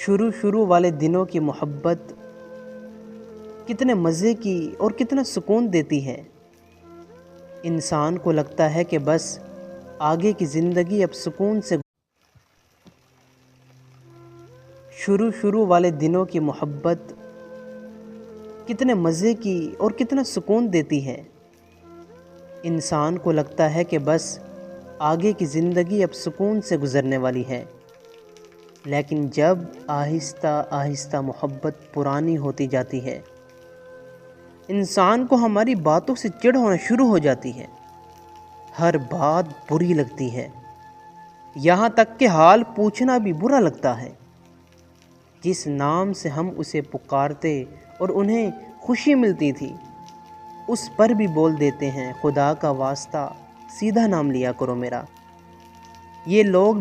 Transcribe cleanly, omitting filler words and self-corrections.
شروع والے دنوں کی محبت کتنے مزے کی اور کتنا سکون دیتی ہے۔ انسان کو لگتا ہے کہ بس آگے کی زندگی اب سکون سے شروع والے دنوں کی محبت کتنے مزے کی اور کتنا سکون دیتی ہے۔ انسان کو لگتا ہے کہ بس آگے کی زندگی اب سکون سے گزرنے والی ہے، لیکن جب آہستہ آہستہ محبت پرانی ہوتی جاتی ہے، انسان کو ہماری باتوں سے چڑ ہونا شروع ہو جاتی ہے۔ ہر بات بری لگتی ہے، یہاں تک کہ حال پوچھنا بھی برا لگتا ہے۔ جس نام سے ہم اسے پکارتے اور انہیں خوشی ملتی تھی، اس پر بھی بول دیتے ہیں خدا کا واسطہ سیدھا نام لیا کرو میرا۔ یہ لوگ